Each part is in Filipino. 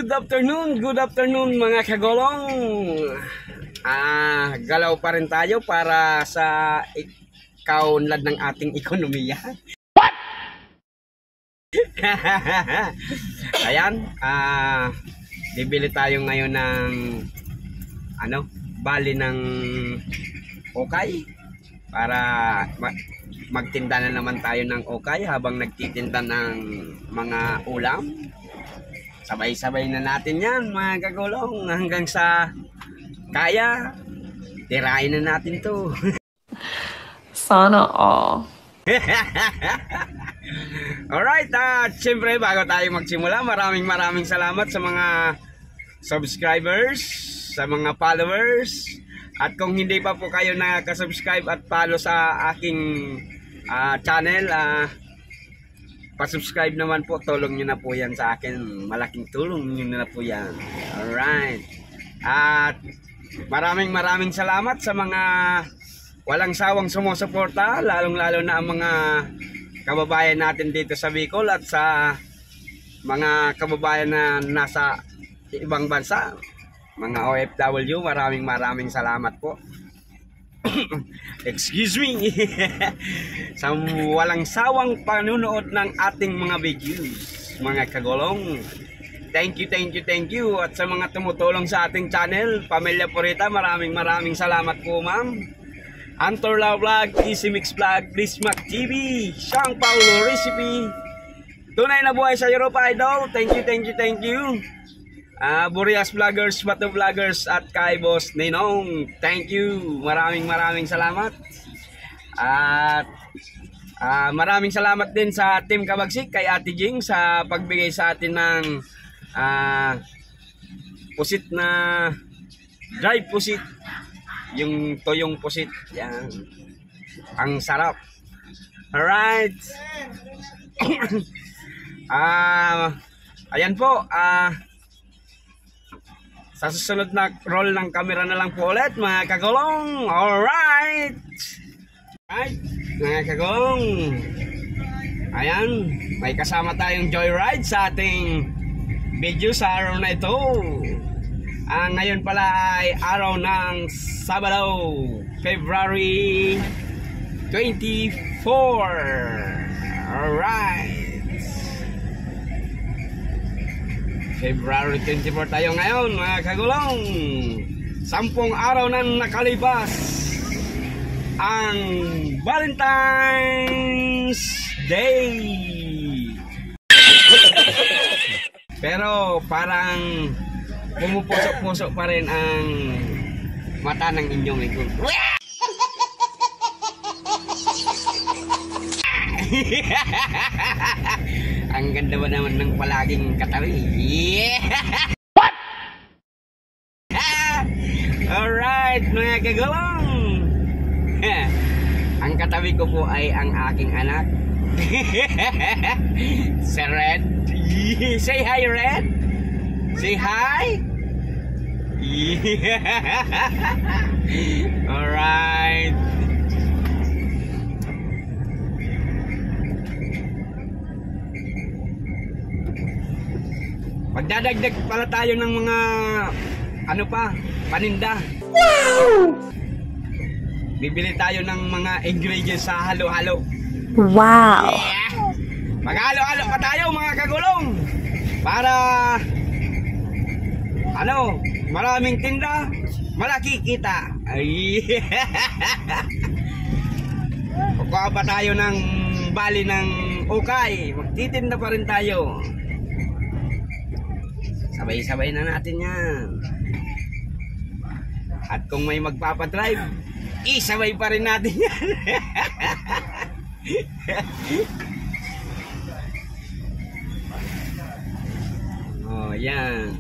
Good afternoon mga kagolong. Galaw pa rin tayo para sa kaunlad ng ating ekonomiya. What? Ayan, bibili tayo ngayon ng bali ng okay para magtinda na naman tayo ng okay habang nagtitinda ng mga ulam. Sabay-sabay na natin yan mga kagulong hanggang sa kaya tirahin na natin to. Sana all. Alright, siyempre bago tayo magsimula, maraming salamat sa mga subscribers, sa mga followers, at kung hindi pa po kayo nakasubscribe at follow sa aking channel, pa-subscribe naman po, tulong nyo na po yan sa akin, malaking tulong nyo na po yan. Alright, at maraming salamat sa mga walang sawang sumusuporta, lalong-lalo na ang mga kababayan natin dito sa Bicol at sa mga kababayan na nasa ibang bansa, mga OFW, maraming salamat po. Excuse me. Sa walang sawang panunood ng ating mga videos mga kagolong, thank you. At sa mga tumutulong sa ating channel, Pamilya Purita, maraming salamat po ma'am. Antorla Vlog, Easy Mix Vlog, Bismack TV, Sean Paulo Recipe, Tunay na Buhay sa Europa Idol, thank you. Burias Vloggers, Bato Vloggers, at kay Boss Ninong, thank you, maraming salamat. At maraming salamat din sa Team Kabagsik, kay Ate Jing sa pagbigay sa atin ng pusit na dry pusit, yung toyong pusit, yan, ang sarap. Alright. Ayan po, sa susunod na roll ng camera na lang po ulit mga kagolong. Alright, mga kagolong, ayan, may kasama tayong joyride sa ating video sa araw na ito. Ngayon pala ay araw ng Sabado, February 24. Alright, February 24 tayo ngayon mga kagulong. 10 araw na nakalipas ang Valentine's Day. Pero parang pumupusok-pusok pa rin ang mata ng inyong ito. Ang ganda ba naman ng palaging katabi? What? Alright mga kagulong, ang katabi ko po ay ang aking anak. Si Red. Say hi Red. Say hi. Alright. Magdadagdag pala tayo ng mga paninda. Wow! Bibili tayo ng mga ingredients sa halo-halo. Wow! Yeah! Maghalo-halo pa tayo mga kagulong para maraming tinda, malaki kita. Kukuha pa tayo ng bali ng ukay, magtitinda pa rin tayo. Sabay-sabay na natin yan. At kung may magpapadrive, isabay pa rin natin yan. Oh, yan.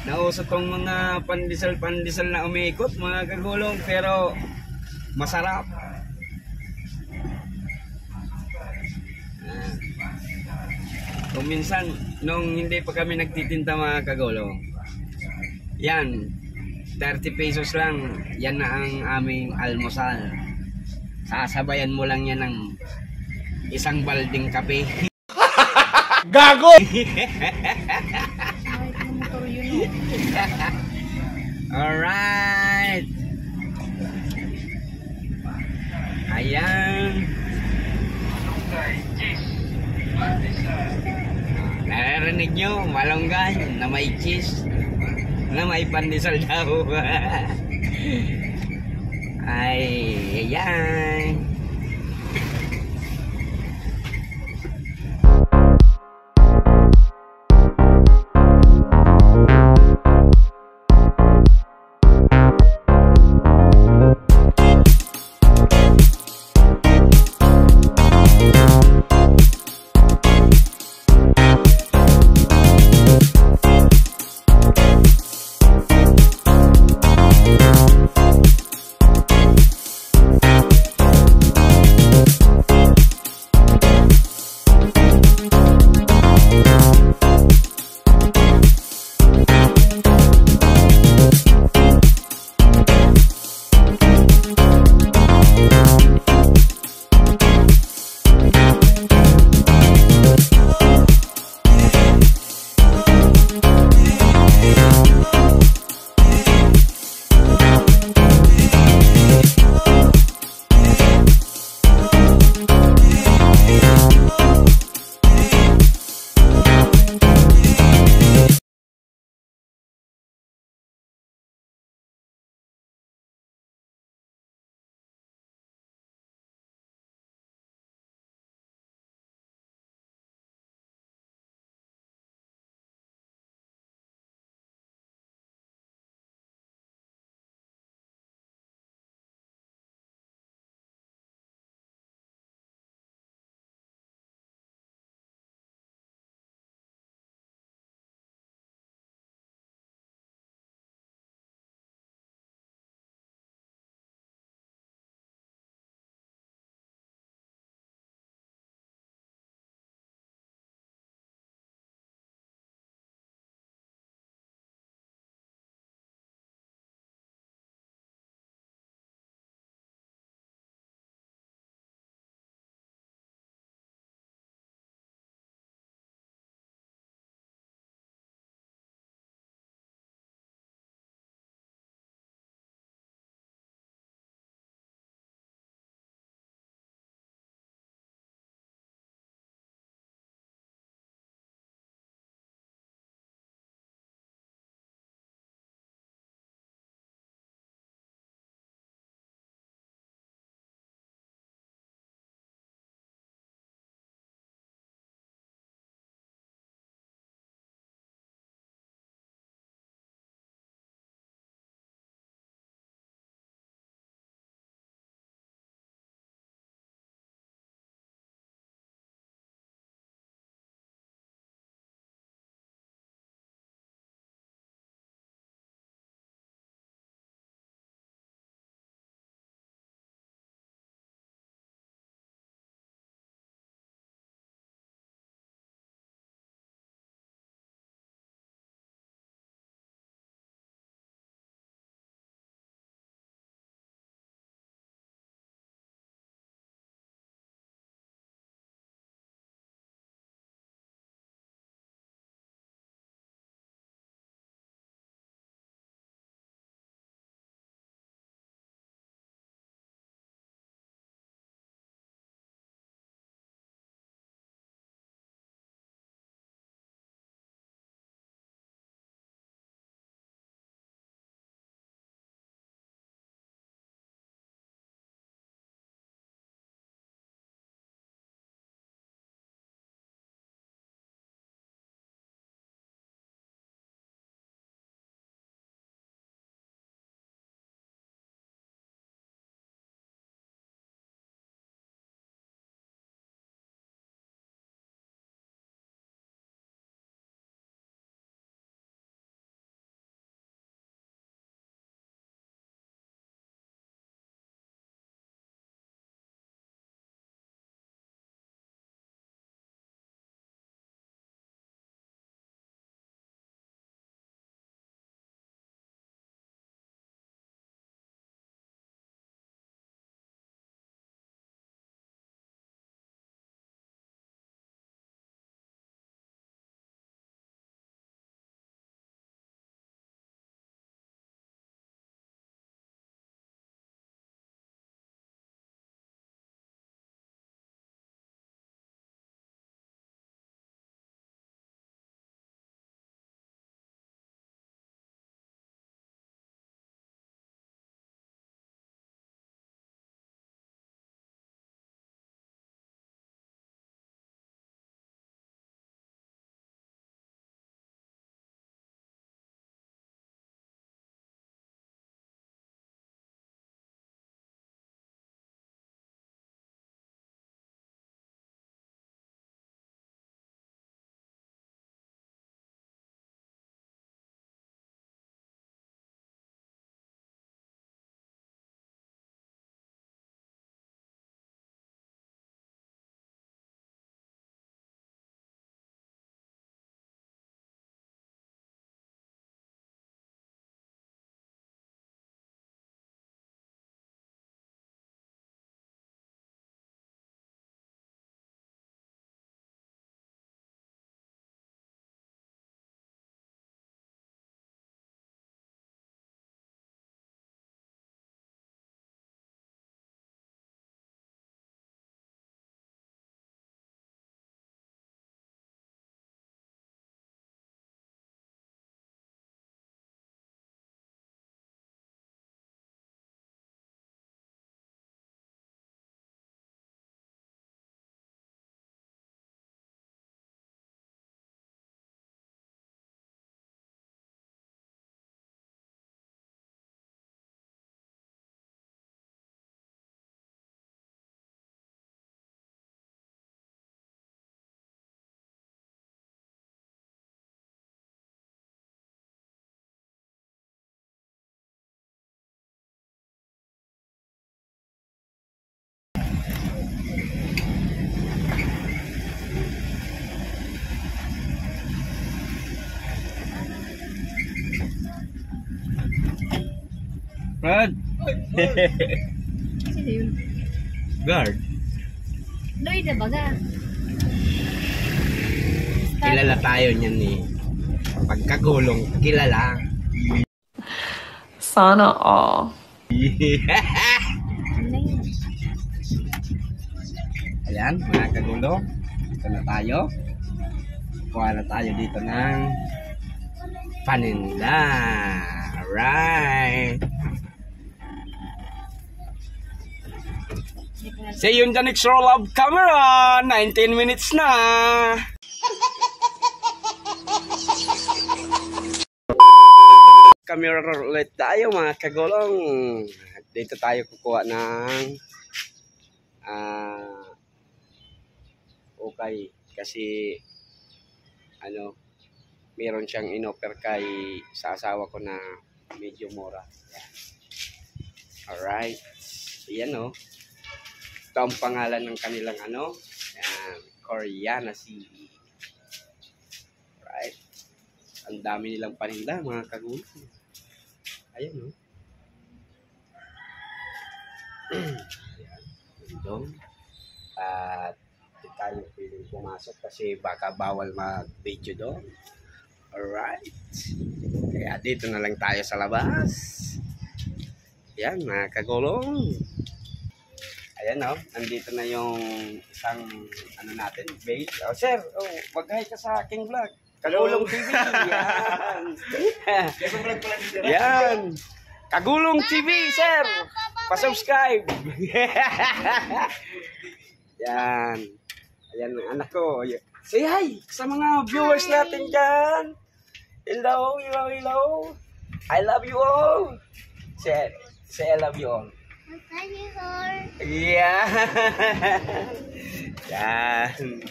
Nauso tong mga pandesal na umiikot mga kagulong, pero masarap. Kung minsan, nung hindi pa kami nagtitinda mga kagulong, yan, 30 pesos lang, yan na ang aming almusal. Sasabayan mo lang yan ng isang balding kape. Gago! Alright. Ayan. Naririnig nyo, malunggay na may cheese, na may pandesal daw. Ay, ayan. Rod. Sino yun? Guard. Lloyd na baga. Kilala tayo niyan ni. Pagkagulong, kilala. Sana all. Ano yun? Ayan, mga kagulong. Ito na tayo. Kuha na tayo dito ng paninda. Alright. See you in the next roll of camera. 19 minutes na. Camera ulit tayo mga kagulong. Dito tayo kukuha ng okay. Kasi ano, meron siyang inoffer kay sa asawa ko na medyo mura. Alright. Ayan o. Ito ang pangalan ng kanilang ano. Ayan. Koreana Sea. Right. Ang dami nilang paninda mga kagulong. Ayan o. Ayan. Doon. At di tayo pwedeng pumasok kasi baka bawal mag-video doon. Alright. Kaya dito na lang tayo sa labas. Ayan mga kagulong. Ayan o. Nandito na yung isang ano natin. Base. Oh, sir. Oh, mag-hi ka sa aking vlog. Kagulong TV. Yan. Yan. Kagulong TV, sir. Pa-subscribe. Yan. Ayan ang anak ko. Say hi sa mga viewers natin dyan. Hello, hello, hello. I love you all. Say I love you all. Yeah. Yan.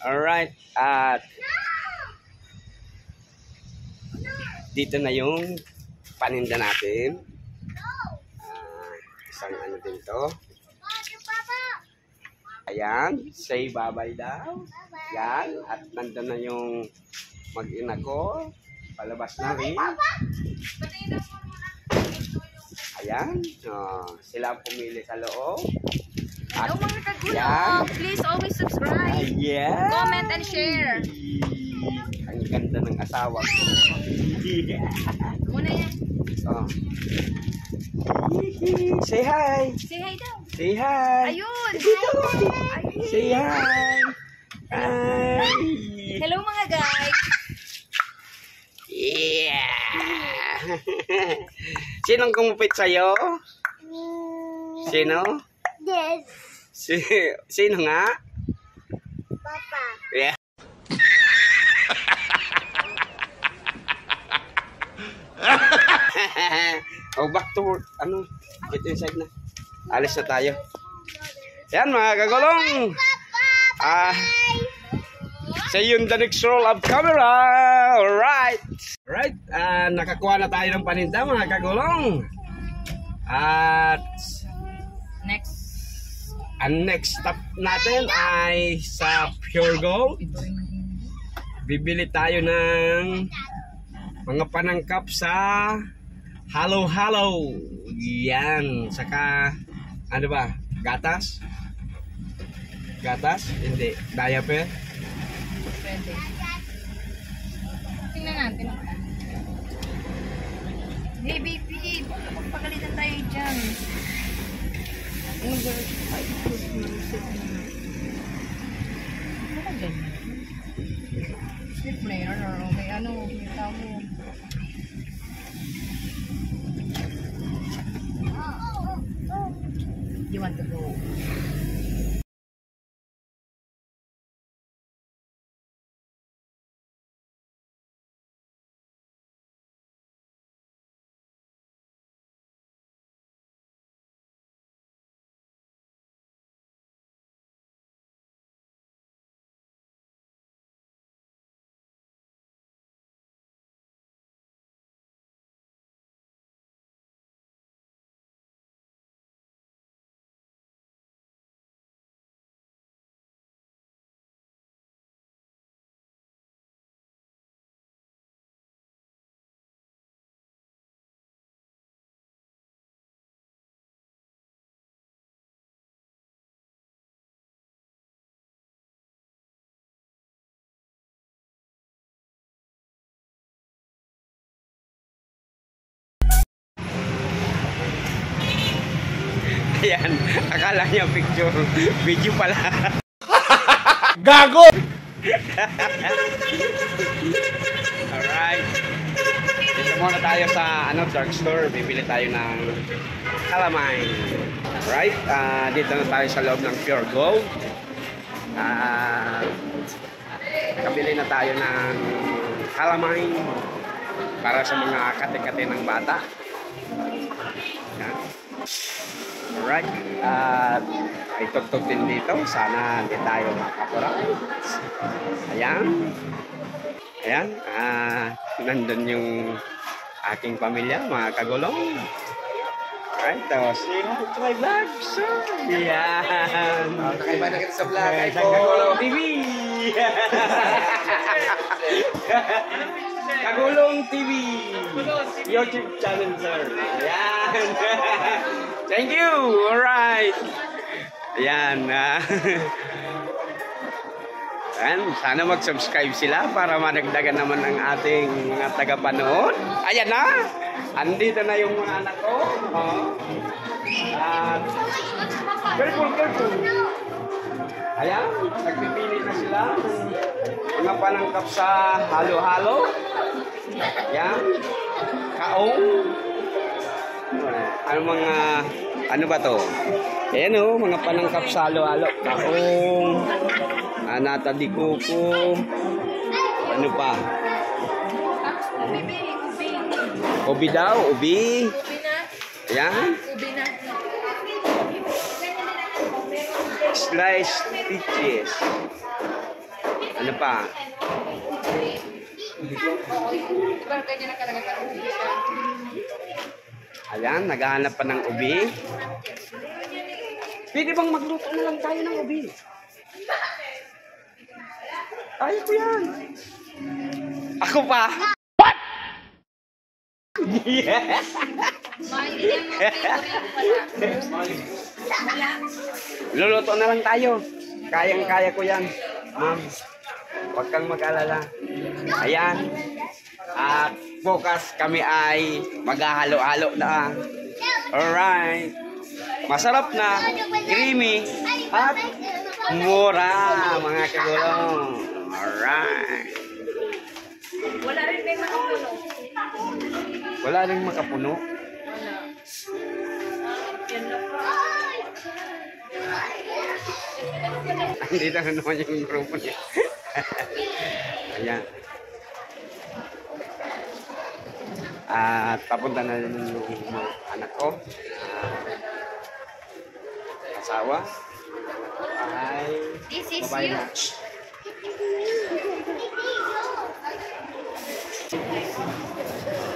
Alright. At dito na yung paninda natin. Isang ano din to. Ayan. Say bye-bye daw. Yan. At nandun na yung mag-ina ko. Palabas na rin. Ayan. Sila ang pumili sa loob. Hello mga kagulong. Yan. Please always subscribe. Ayan. Comment and share. Ang ganda ng asawa ko. Muna yan. Oh. Say hi. Say hi daw. Say hi. Ayun. Dito. Ayun. Say hi. Hi. Hello mga guys. Yeah. Sinong kumupit sa'yo? Sino? Yes, Sino nga? Papa. Yeah. Oh, back to work. Ano? Get inside na. Alis na tayo. Yan mga kagulong. See you in the next roll of camera. Alright. Alright. Nakakuha na tayo ng paninda mga kagulong. At Next. ang next stop natin ay sa Pure Gold. Bibili tayo ng mga panangkap sa Halo Halo. Yan. Saka, ano ba? Gatas? Gatas? Hindi. Diaper? Pwede. Tingnan natin. Hey baby, baka magpagalitan tayo dyan. Ano ganyan? Sleep player or okay, ano, kita mo. You want to go? Ayan, akala niya picture. Video pala. Gago! Alright. Dito muna tayo sa drugstore. Bibili tayo ng calamine. Alright. Dito na tayo sa loob ng Pure Gold. Nakabili na tayo ng calamine para sa mga kate-kate ng bata. Yan. Alright. Ay tugtog din dito. Sana hindi tayo makapura. Ayan. Ayan. Nandun yung aking pamilya, mga kagulong. Alright. Say hi to my vlog. So, ayan. Nakaiba na kita sa vlog. Ay Sa Kagulong TV. Kagulong TV. YouTube channel, sir. Ayan. Thank you. Alright. Ayan. Ayan. Sana mag-subscribe sila para madagdagan naman ang ating mga tagapanood. Ayan na. Andito na yung mga anak ko. Oh. Careful. Ayan. Nagpipili na sila. Mga panangkap sa halo-halo. Ayan. Kaong. Ano ba to? Ayan o, mga panangkap sa halo-halo. Kaong. Nata di kuko. Ano pa? Ubi daw, ubi. Ayan. Sliced peaches. Ano pa? Ayan, naghahanap pa ng ubi. Pwede bang magluto na lang tayo ng ubi? Ayaw ko yan. Ako pa. What? Yeah. Luluto na lang tayo. Kayang-kaya ko yan, ma'am. Huwag kang mag-alala. Ayan. At bukas kami ay maghahalo-halo na. Alright. Masarap na, creamy, at mura, mga kagulong. Alright. Wala rin may makapuno. Wala rin makapuno. Yan na po. Hindi na naman yung grupo niya. Ayan. At papunta na rin yung mga anak ko. Asawa. Ay, This is bye-bye you. na.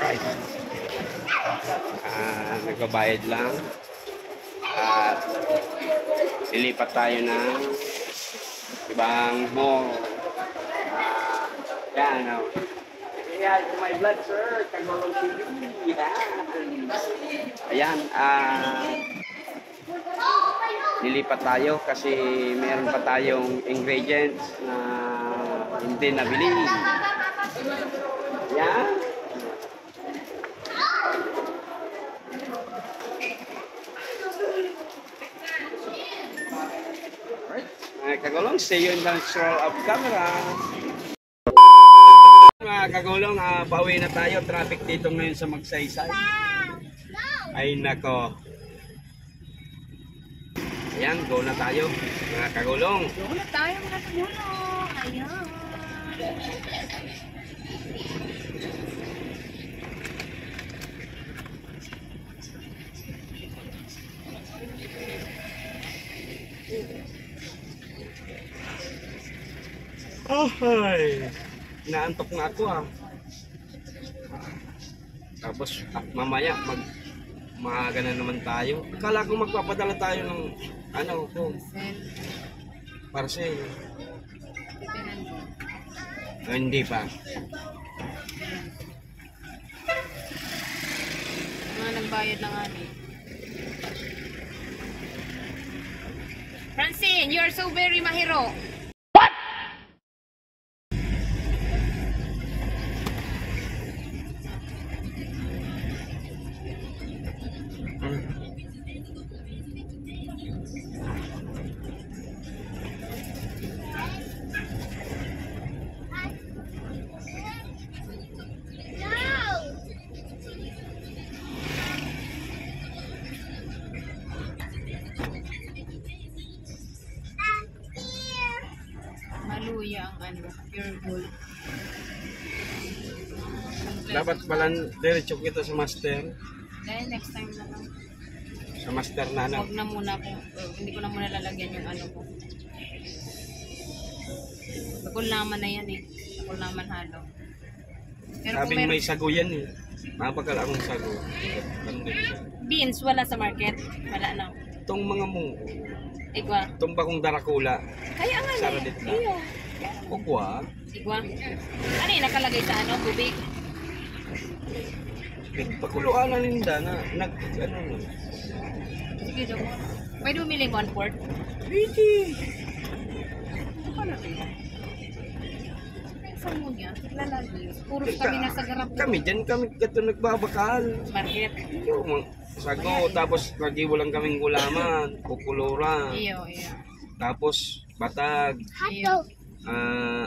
Right. Nagbabayad lang. At lilipat tayo ng ibang mall. Yan, no. Say hi to my vlog, sir. Kagulong TV. Ayan. Lilipat tayo kasi meron pa tayong ingredients na hindi nabili. Yan. Alright. Mga kagulong, stay you in the control of camera. Mga kagulong, pauwi na tayo. Traffic dito ngayon sa Magsaysay. Ay nako. Ayan, go na tayo. Mga kagulong. Wala tayo mga tulong. Ayan. Ay, naantok na ako Tapos mamaya maaga na naman tayo. Akala ko magpapadala tayo ng parcel. Hindi pa. Mga nagbayad na nga ni. Francine, you are so very mahiro. Maluya ang ano, pure gold. Dapat pala diretso kita sa master. Dahil next time na lang. Sa master na ano. Huwag na muna po. Hindi ko na muna lalagyan yung ano ko. Nakulnaman na yan eh. Nakulnaman halo. Pero Sabi kung meron may sago yan eh. Mapakal akong sago. beans, wala sa market. Wala na. Itong mga munggo. Igwa. Itong bakong darakula. Kaya nga Sara na. ditla. Iyo. Kukwa. Igwa. Ano yung nakalagay sa ano? Tubig? Pagkuluan na linda na nag ano no. Sige, Dok. Pwede umiling 1/4? Pwede. Ano rin? Saan mo niya? Lalagi. Puro kami nasa garap. Kami dyan kami kato nagbabakal. Market. Yung sago tapos lagi lang kaming gulaman, kukulura. Iyo, iyo. Tapos batag. Iyo. 5 Ah,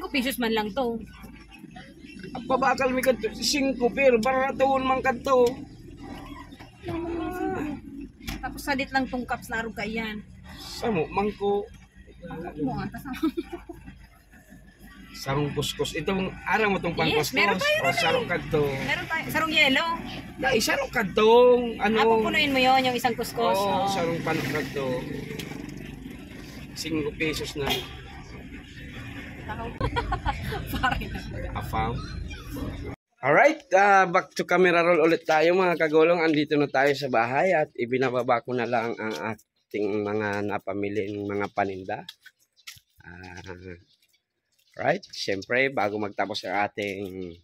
pesos man lang to. pabakal mi kadto 5 per baratuon man kadto. Tapos salit lang tong cups na arog yan. Samo mangko Mo nga, tas sarong kuskus. Itong araw mo tong pangkuskus. meron tayo O sarong kadto. meron tayo. Sarong yellow. Dai sarong kadtong ano. Pupunuin mo yon yung isang kuskus. Oo, Oo. sarong panok kadto. 5 pesos na. Parang Afaw. Alright, back to camera roll ulit tayo mga kagulong. Andito na tayo sa bahay at ibinababa ko na lang ang ating mga napamiling mga paninda. Right, siyempre bago magtapos ang ating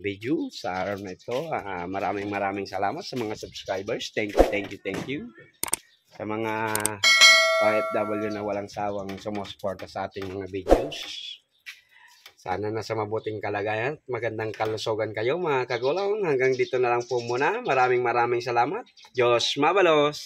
video sa araw na ito, maraming salamat sa mga subscribers. Thank you. Sa mga OFW na walang sawang sumusuporta sa ating mga videos. Sana nasa mabuting kalagayan at magandang kalusugan kayo mga kagulong. Hanggang dito na lang po muna. Maraming salamat. Diyos mabalos!